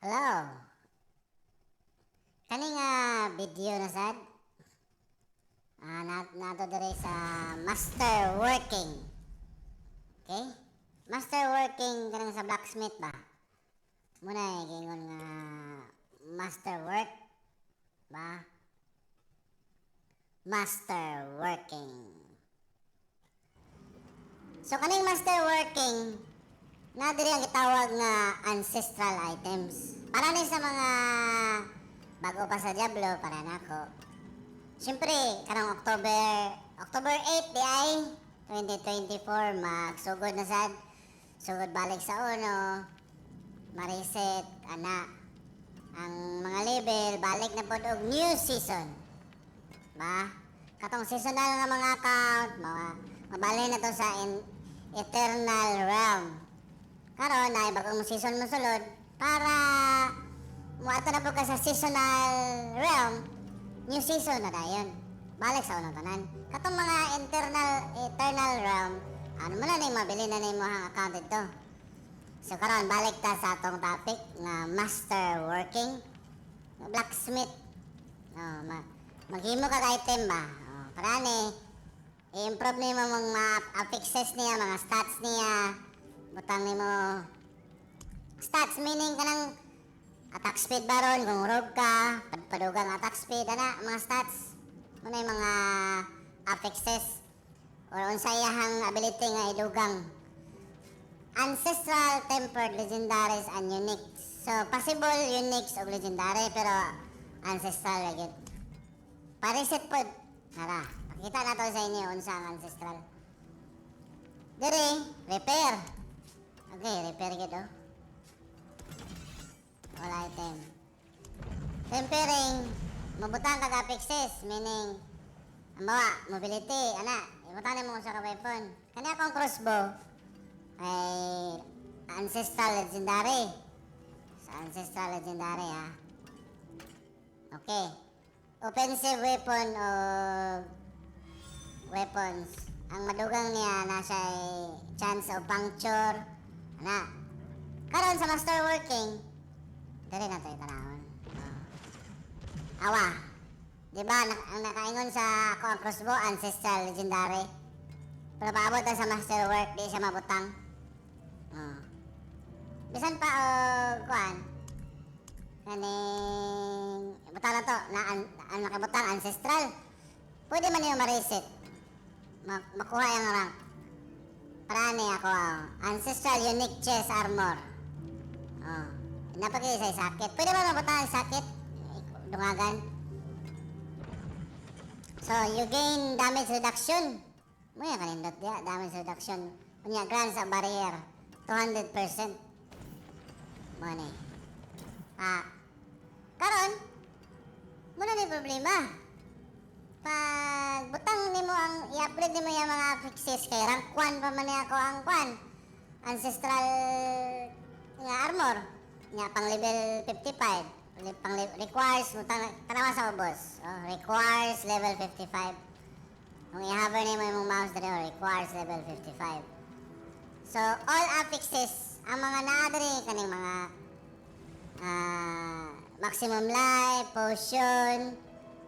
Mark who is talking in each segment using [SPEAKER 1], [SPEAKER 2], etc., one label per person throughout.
[SPEAKER 1] Hello. Kani nga video na sad nato dire sa master working. Okay? Master working kanang sa blacksmith ba? Muna gingon nga master work ba? Master working. So kaning master working na diri ang gitawag nga ancestral items. Para ni sa mga bago pa sa Diablo, para nako. Siyempre, karong October 8 di ay 2024 magsugod na sad. Sugod balik sa uno. Ma-reset ana ang mga level, balik na pod og new season. Ba? Katong seasonal nga mga account, mabalik na to sa Eternal Realm. Karon ay bagong season mo sulod para muato na po ka sa seasonal realm, new season na dayon. Balik sa unang tanan. Katong mga eternal realm, ano mo na ning mabili na nimo ang account dito. So karon balik ta sa atong topic nga master working, blacksmith. Maghimo ka item ba? Para ni i-improve nimo mga affixes niya, mga stats niya. Butang nimo stats, meaning kanang attack speed baron kung rogue ka, padugang attack speed ana mga stats. Muna yung mga affixes or unsay iyahang ability nga idugang. Ancestral, tempered, legendaries, and unique. So possible uniques of legendary pero ancestral lagi. Pa-reset pod. Nara, pakita nato sa inyo unsa ang ancestral. Dire, repair. Okay, repair gid oh. All item. Tempering, mabutang kag affixes, meaning ambawa, mobility, ana, ibutan mo sa weapon. Kani akong crossbow ay ancestral legendary. Sa ancestral legendary ha. Okay. Offensive weapon o weapons. Ang madugang niya nasa chance of puncture. Ana. Karon sa master working, dali na tayo tanawon. Awa. Diba, ang nakaingon sa ako ang crossbow, ancestral, legendary. Pero paabot na sa master work, di siya mabutang. Bisan pa, kuhan. Kaning, butang na to, na ang nakibutang, ancestral. Pwede man yung ma-reset. Makuha yung rank. Para ni ako, ancestral unique chest armor. Napagay sa sakit. Pwede ba mabutang ang sakit? Dungagan. So, you gain damage reduction. Muna kanindot dia, damage reduction. Kunya, grants a barrier. 200%. Muna karon, muna may problema. Pag butang nimo ang i-upgrade nimo yung mga affixes kay rank 1 pa man ako ang kwan. Ancestral nga armor. Nga pang level 55. Requires tanawa sa ubos. Requires level 55. Kung i-hover nimo yung mouse dito, requires level 55. So all affixes ang mga naa diri kaning mga maximum life, potion.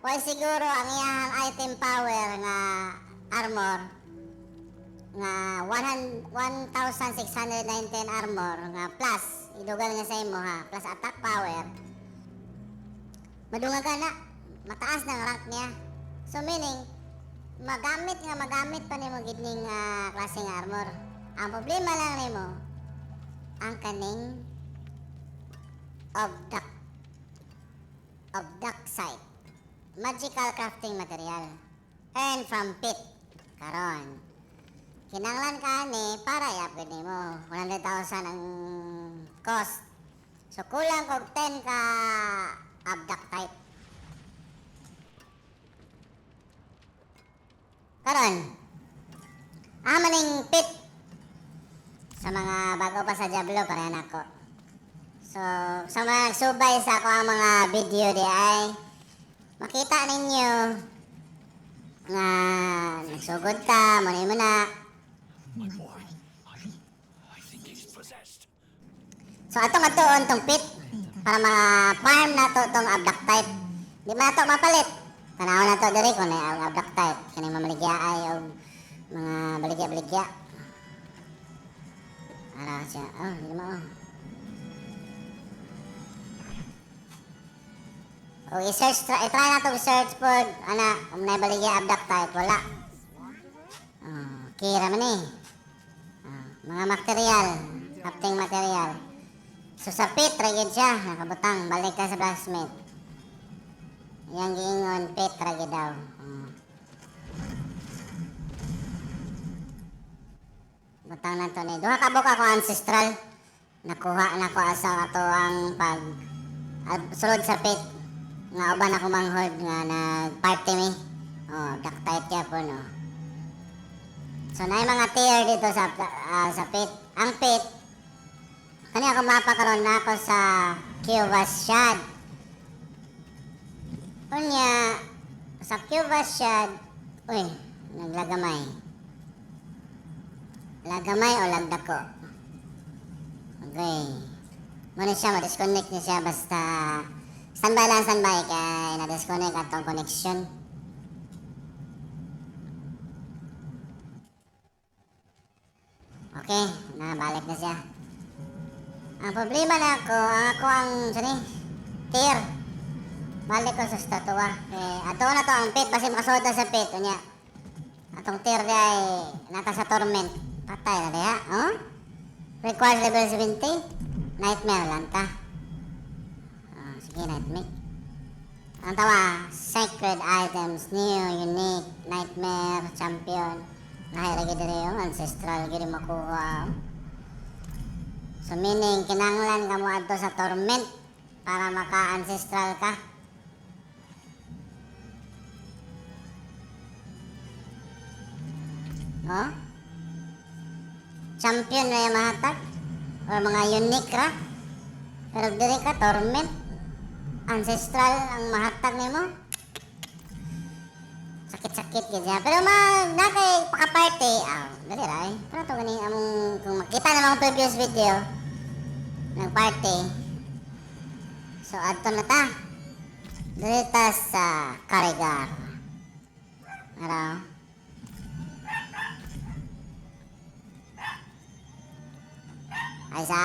[SPEAKER 1] Why siguro ang iyang item power nga armor nga 1,619 armor nga plus idugal nga sa imo ha, plus attack power. Madungag ka na, mataas na ang rank niya. So meaning, magamit pa nimo gid ning klase nga armor. Ang problema lang nimo ang kaning obduct site. Magical crafting material. Earn from pit. Karon. Kinanglan ka ni para i-upgrade nimo. 100,000 ang cost. So kulang kog 10 ka abduct type. Karon. Maning pit. Sa mga bago pa sa Diablo para nako. So sa mga nagsubay sa ako ang mga video di ay makita ninyo nga nagsugod ka, muna mo na. So atong atoon tong pit. para mga farm na to tong abductite. Di man na to mapalit. Tanaw na to diri kung na abductite. Kani mamaligya ay o mga baligya-baligya. Ara siya. Oh, di mo. O i-search, try na to i-search po. Ana, kung na baligya abductite, wala. Kira man eh. Mga material, crafting material. So sa pit, ragid siya, nakabutang, balik ka sa blacksmith. Yang giingon, pit, ragid daw. Butang na to ni. Duha ka buka ko ancestral. Nakuha na ko asa ato ang pag sulod sa pit. Nga uban ako manghod nga nag-party mi. Ductite kaya po no. So na mga tier dito sa pit. Ang pit, kani ako mapakaroon na ako sa Cubas Shad. Kunya, sa Cubas Shad, uy, naglagamay. Lagamay o lagdako? Okay. Muna siya, ma-disconnect niya siya basta standby lang, standby kaya na-disconnect atong connection. Okay, nabalik na siya. Ang problema na ako ang tier. Balik ko sa statua. Ato na to ang pit, basi makasoda sa pit. Unya, atong tier di ay nata sa torment. Patay na diha, oh? Requires level 70. Nightmare lang ta. Sige, nightmare. Ang tawa, sacred items, new, unique, nightmare, champion. Nahilagay dito yung ancestral, gini makuha. So meaning, kinanglan ka mo adto sa torment para maka-ancestral ka. Oh? Champion na yung mahatag? Or mga unique ra? Pero diri ka, torment. Ancestral ang mahatag nimo. Sakit-sakit ganyan. Pero nakay paka-party. Dali ra eh. Pero ito gani, kung makita naman ang previous video, ng party. So, adto na ta. Dali ta sa Karigar. Araw. Ay sa.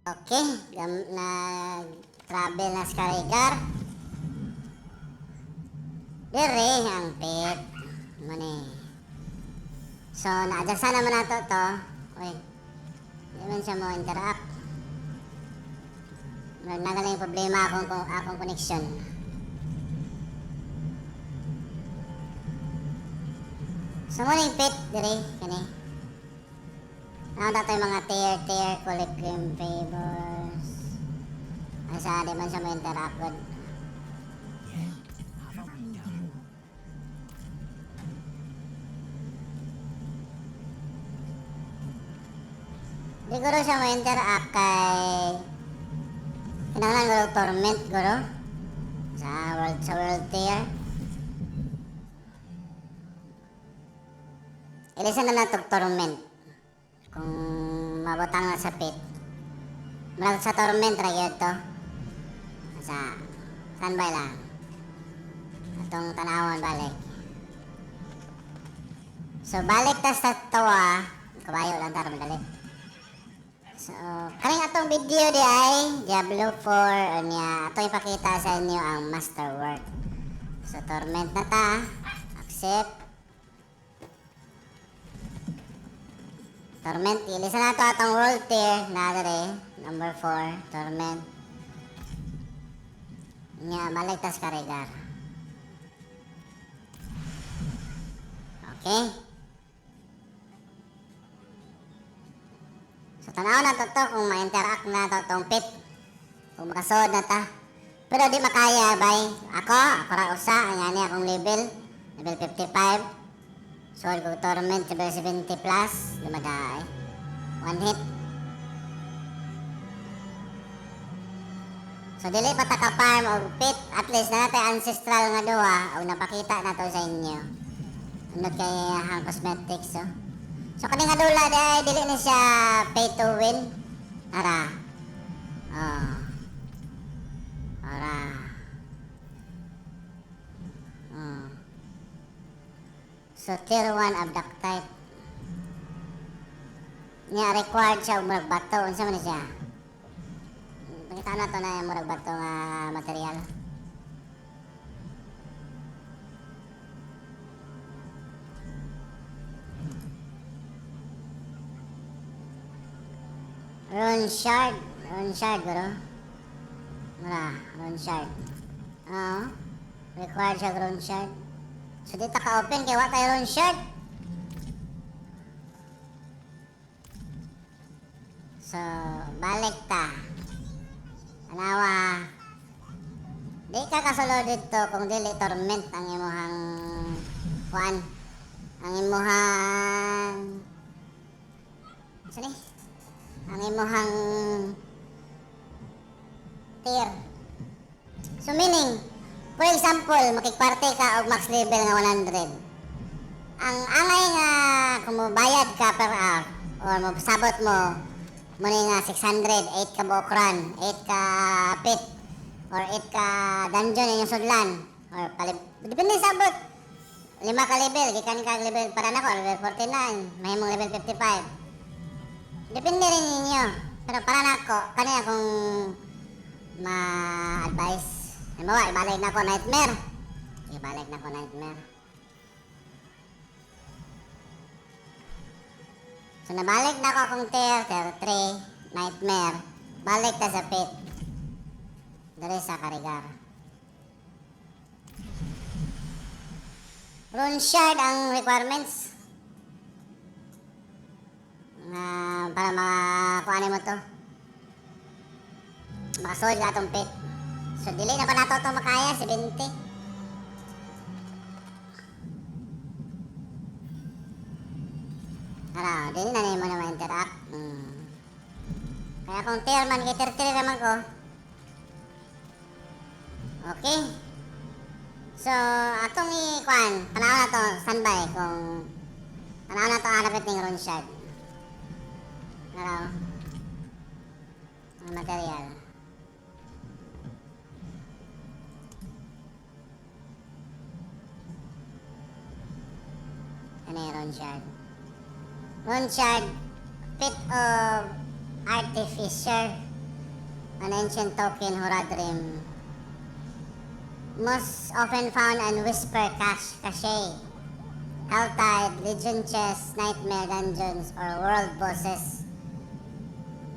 [SPEAKER 1] Okay, nag-travel na sa Karigar. Dire ang pit. Mani. So, na-adjust naman nato to. Uy, hindi man siya mo interact. Nagaling problema akong connection. So, muna yung pit, dire, kani. Nakita yung mga tier, collect game favors. Asa, di man siya mo interact good. Di guro siya mo interact kay kinahanglan guro torment guro sa world tier. Ilisan na natog torment kung mabutang na sa pit. Marag sa torment ra gyud to. Sa standby lang. Atong tanawon balik. So balik ta sa tawa. Kabayo lang tara madali. So, kaning atong video di ay Diablo 4 niya. Atong ipakita sa inyo ang masterwork. So, torment na ta. Accept. Torment. Ilisa na to atong world tier. Nadari. Number 4. Torment. Niya, balik ta sa Karigar. Okay. So, tanaw na to kung ma-interact na to tong pit. Kung makasod na ta. Pero di makaya, bay. Ako ra usa. Nga niya akong level. Level 55. Sword ko Torment, level 70 plus. Lumaday. One hit. So dili pa ta ka-farm og pit, at least na natin ancestral nga duha o napakita na to sa inyo. Unod kay hang cosmetics oh. So kani nga dula dili ni siya pay to win. Ara. Oh. Ara. Oh. So tier 1 abductite. Nya required siya og magbato unsa man siya? Nakita na to na yung murag bato nga material. Rune shard. Rune shard bro. Mara, rune shard. Oo. Required siya rune shard. So dito ka-open kaya wa tayo rune shard. So, balik ta. Anawa, di ka kasulod dito kung dili torment ang imuhang kuan, ang imuhang sini, ang imuhang tier. So meaning, for example, makikparte ka og max level nga 100. Ang angay nga kung mobayad ka per hour or sabot mo muna nga 600, 8 ka bokran, 8 ka pit, or 8 ka dungeon inyong sudlan, or depende sa abot. 5 ka level, gikan ka level para nako, level 49, mahimong level 55. Depende rin ninyo. Pero para nako, kaniya kung ma-advise. Halimbawa, ibalik na ko nightmare. Ibalik na ko nightmare. So nabalik na ako akong tier 3, nightmare. Balik ta sa pit. Dari sa karigar. Rune shard ang requirements. Para makakuha mo to. Makasod ka atong pit. So dili na pa nato ito makaya, 70. Ano, dili na mo na ma-interact. Kaya kung tier man, kay tier naman ko. Okay. So, atong i-kuan, panahon na to, standby kung panahon na to hanapit ng rune shard. Ano, ang material. Ano yung rune shard? Rune shard, Pit of Artificer, an ancient token Horadrim. Most often found on Whisper Cache, Helltide, Legion Chest, Nightmare Dungeons, or World Bosses.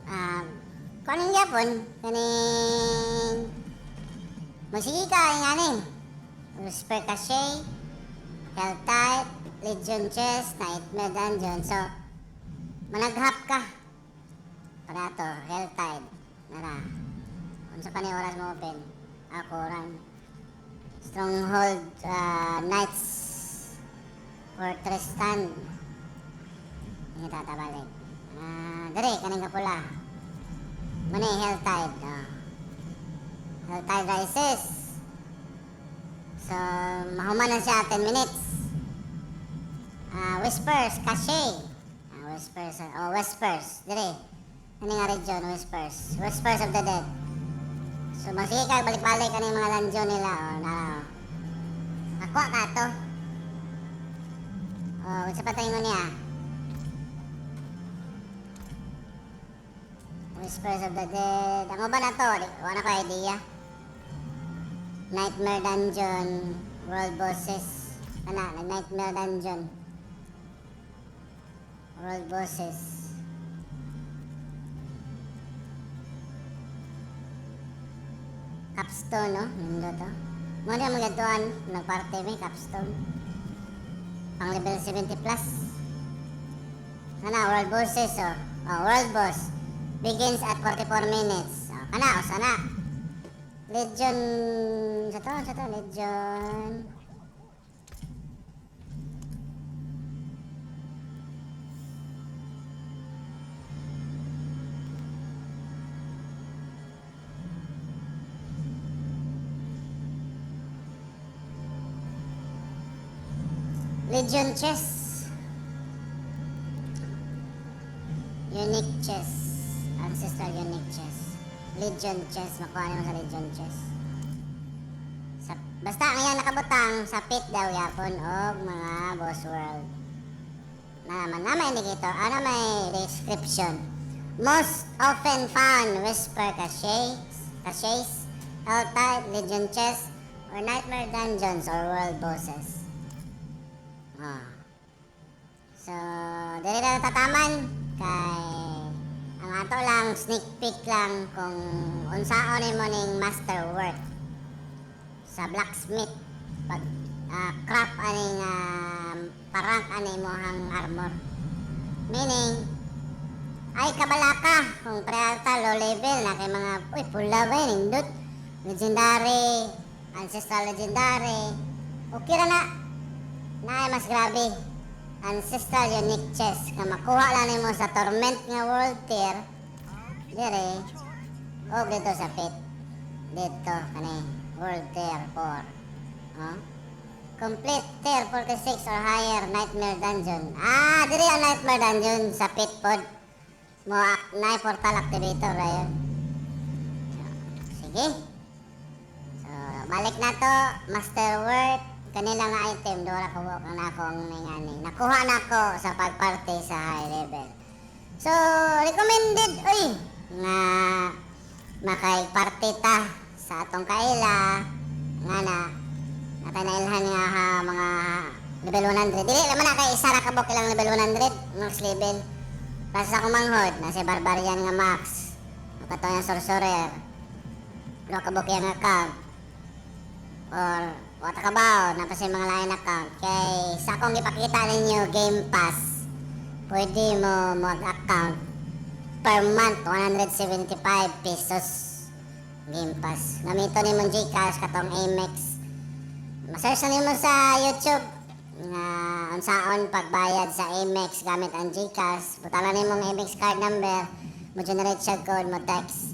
[SPEAKER 1] Kung anong yapon, kaning musiki ka, yung Whisper Cache, Helltide, Legion Chest, Nightmare Dungeon. So, managhap ka. Para to, Helltide. Nara. Kung sa pa oras mo open. Ako run. Stronghold, Knights, Fortress Stand. Hindi tatabalik. Dari, kaning kapula. Muna Helltide. Helltide Rises. So, mahuman na siya 10 minutes. Whispers, Cache. Whispers. Dire. Ano nga region, Whispers. Whispers of the Dead. So, masige ka, balik-balik ka ng mga dungeon nila. Aqua ka to. Isa pa tayo niya. Whispers of the Dead. Ano ba na to? Wala ko idea. Nightmare Dungeon. World Bosses. Nightmare Dungeon. World Bosses. Capstone, no? Nando to. Muna yung mga doon, nagparte may capstone. Pang level 70 plus. World Bosses, World Boss. Begins at 44 minutes. Sana. Legion, sa to, Legion. Legion chest. Unique chest. Ancestral unique chest. Legion chest. Makuha naman sa Legion chest. Basta ang iyang nakabutang sa pit daw yapon o mga boss world. Na may indicator. Ano may description? Most often found whisper caches, L-type, Legion chest, or nightmare dungeons or world bosses. So, dili na tataman kay ang ato lang sneak peek lang kung unsaon mo ning masterwork sa blacksmith pag craft aning parank ani mo hang armor. Meaning ay kabalaka kung pre-alta low level na kay mga pula ba nindot legendary, ancestral legendary. Okay ra na. Naay mas grabe. Ancestral unique chest nga makuha lang nimo sa torment nga world tier dire o dito sa pit dito kani world tier 4 complete tier 46 or higher nightmare dungeon dire ang nightmare dungeon sa pit pod mo na portal activator ra yun. Sige, so balik na to masterwork kanila nga item, doon ako na akong nakuha na ako sa pagparty sa high level. So, recommended, nga makay-party ta sa atong kaila, nga natanailhan nga mga level 100. Dili naman na kay isa ra kabok ilang level 100, max level. Kasi sa kumanghod, nasa barbarian nga max, kato yung sorcerer, lo kabok yung account, or wata kabaw, napasay mga lain account. Kay sa akong ipakita ninyo Game Pass, pwede mo mag-account per month 175 pesos Game Pass. Gamito ni mong Gcash katong Amex. Masearch na nimo sa YouTube nga unsaon pagbayad sa Amex gamit ang Gcash. Butalan nimo ang Amex card number, mo generate siya code mo text.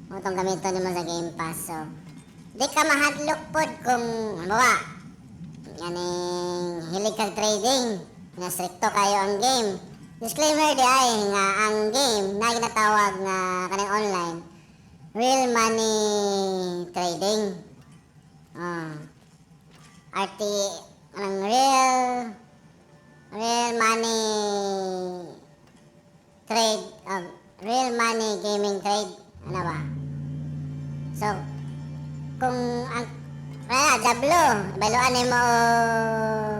[SPEAKER 1] Mo tong gamito nimo sa Game Pass. So di ka mahadlok pod kung halimbawa yaning hilig kag trading nga stricto kayo ang game. Disclaimer di ay nga ang game na ginatawag nga kaning online real money trading. RT ang real money trade, real money gaming trade, ano ba? So kung ang Diablo, baluan mo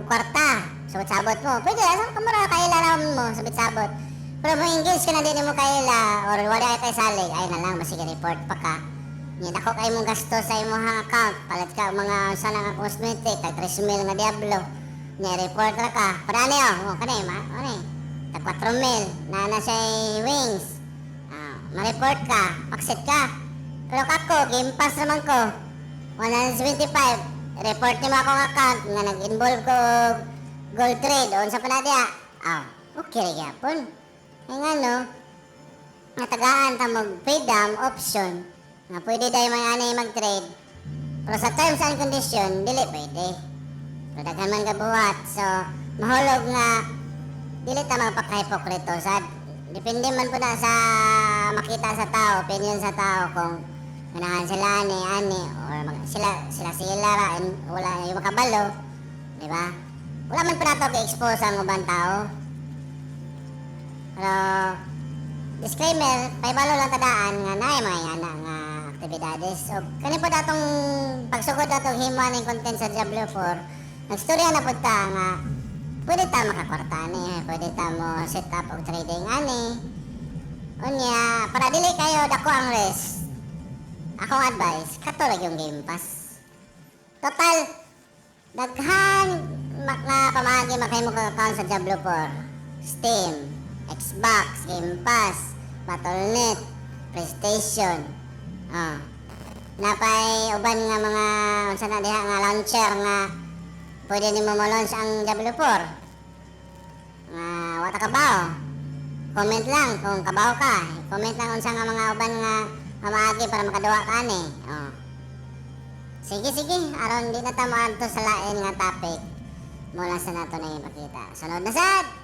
[SPEAKER 1] kwarta, sabot-sabot mo. Pwede, saan ka mara kailangan mo, sabit-sabot. Pero kung engage ka na din mo kaila, or wala kay salig, ay na lang, masige report pa ka. Yan ako kayo mong gasto sa imong account, palit ka mga sana nga cosmetic, tag 3,000 nga Diablo. Yan, report ra ka. Parani kanay, tag 4,000, na siya wings. Ma-report ka, paksit ka. Pero kako, Game Pass naman ko. 175, report nimo akong account nga nag-involve ko gold trade on sa panadya. Okay ra gyapon. Ay nga no, natagaan ta mag freedom option nga pwede daw mga ani mag-trade. Pero sa terms and condition, dili pwede. Pero daghan man ka buhat. So, mahulog nga dili ta magpaka-hipokrito. Depende man po na sa makita sa tao, opinion sa tao kung ganahan sila ani or sila ra wala yung makabalo, di ba? Wala man pa nato i-expose ang ubang tao. Pero disclaimer, paibalo lang tadaan nga naay mga yana nga aktibidades. So kani po datong pagsugod datong himuan ng content sa Diablo 4, nagstorya na po ta nga pwede ta makakwarta ani, pwede ta mo set up og trading ani. Unya, para dili kayo dako ang risk. Akong advice, katulad yung Game Pass. Total, daghan na pamagi makay mo kang account sa Diablo 4. Steam, Xbox, Game Pass, Battle.net, PlayStation. Napay uban nga mga unsa na diha nga launcher nga pwede nimo mo-launch ang Diablo 4. Wata ka ba? Comment lang kung kabaw ka. Comment lang unsa nga mga uban nga mamaagi para makaduwa ka ani. Sige, aron di na ta maadto sa lain nga topic. Mula sa nato na ipakita. Sunod na sad!